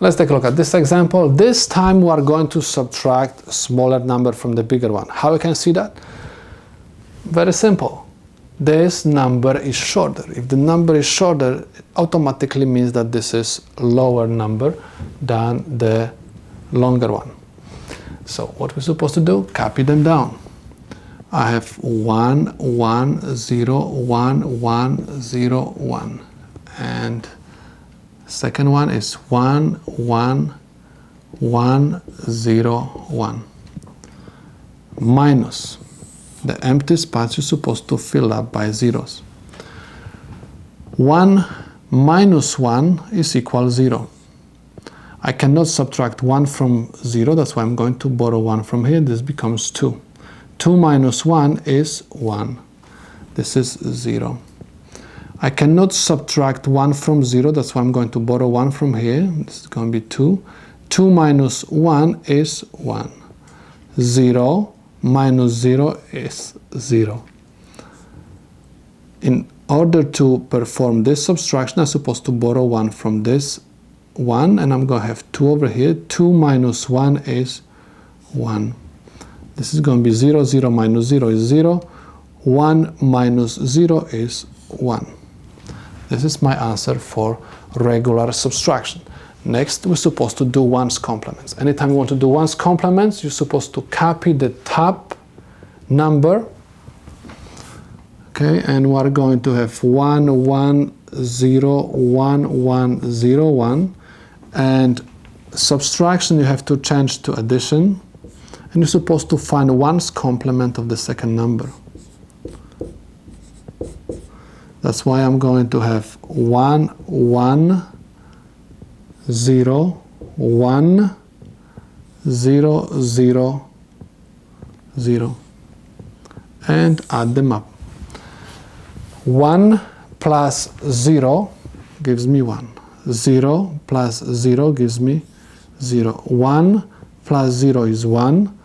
Let's take a look at this example. This time we are going to subtract a smaller number from the bigger one. How we can see that? Very simple. This number is shorter. If the number is shorter, it automatically means that this is a lower number than the longer one. So what we're supposed to do? Copy them down. I have 1, 1, 0, 1, 1, 0, 1. And second one is 1, 1, 1, 0, 1. Minus the empty spots you're supposed to fill up by zeros. 1 minus 1 is equal 0. I cannot subtract 1 from 0, that's why I'm going to borrow 1 from here. This becomes 2. 2 minus 1 is 1. This is 0. I cannot subtract 1 from 0, that's why I'm going to borrow 1 from here. This is going to be 2. 2 minus 1 is 1. 0 minus 0 is 0. In order to perform this subtraction, I'm supposed to borrow 1 from this 1, and I'm going to have 2 over here. 2 minus 1 is 1. This is going to be 0. 0 minus 0 is 0. 1 minus 0 is 1. This is my answer for regular subtraction. Next, we're supposed to do 1's complements. Anytime you want to do 1's complements, you're supposed to copy the top number. Okay, and we're going to have 1, 1, 0, 1, 1, 0, 1. And subtraction you have to change to addition. And you're supposed to find 1's complement of the second number. That's why I'm going to have 1, 1, 0, 1, 0, 0, 0. And add them up. 1 plus 0 gives me 1. 0 plus 0 gives me 0. 1 plus 0 is 1.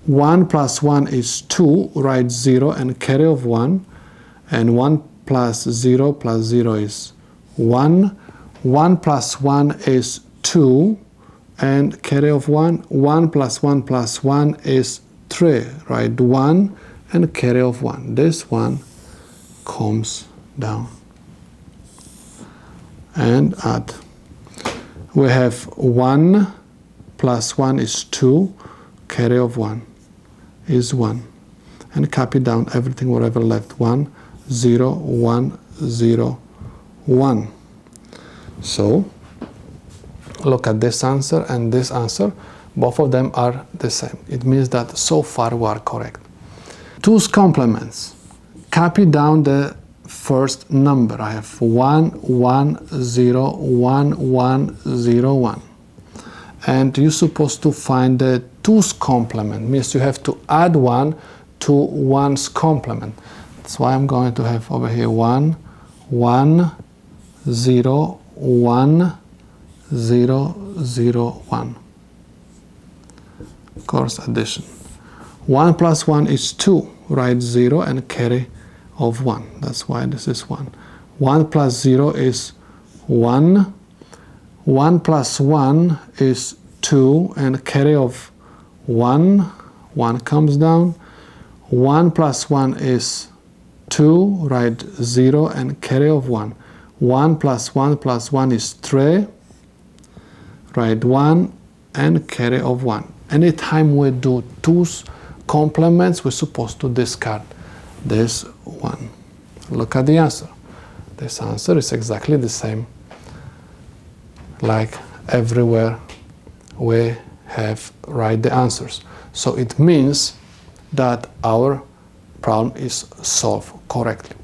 1 plus 1 is 2. Write 0 and carry of 1. And 1 plus 0 is 1. 1 plus 1 is 2. And carry of 1. 1 plus 1 is 3. Write 1 and carry of 1. This one comes down. And add. We have 1 plus 1 is 2. Carry of 1 is 1. And copy down everything whatever left. 1, 0, 1, 0, 1. So, look at this answer and this answer. Both of them are the same. It means that so far we are correct. 2's complements. Copy down the first number. I have 1, 1, 0, 1, 1, 0, 1. And you're supposed to find the 2's complement. Means you have to add 1 to 1's complement. That's why I'm going to have over here 1, 1, 0, 1, 0, 0, 1. Of course, addition. 1 plus 1 is 2. Write 0 and carry of 1. That's why this is 1. 1 plus 0 is 1. 1 plus 1 is 2 and carry of 1. 1 comes down. 1 plus 1 is 2. Write 0 and carry of 1. 1 plus 1 is 3. Write 1 and carry of 1. Anytime we do 2's complements, we're supposed to discard this 1. Look at the answer. This answer is exactly the same like everywhere we have write the answers. So it means that our problem is solved correctly.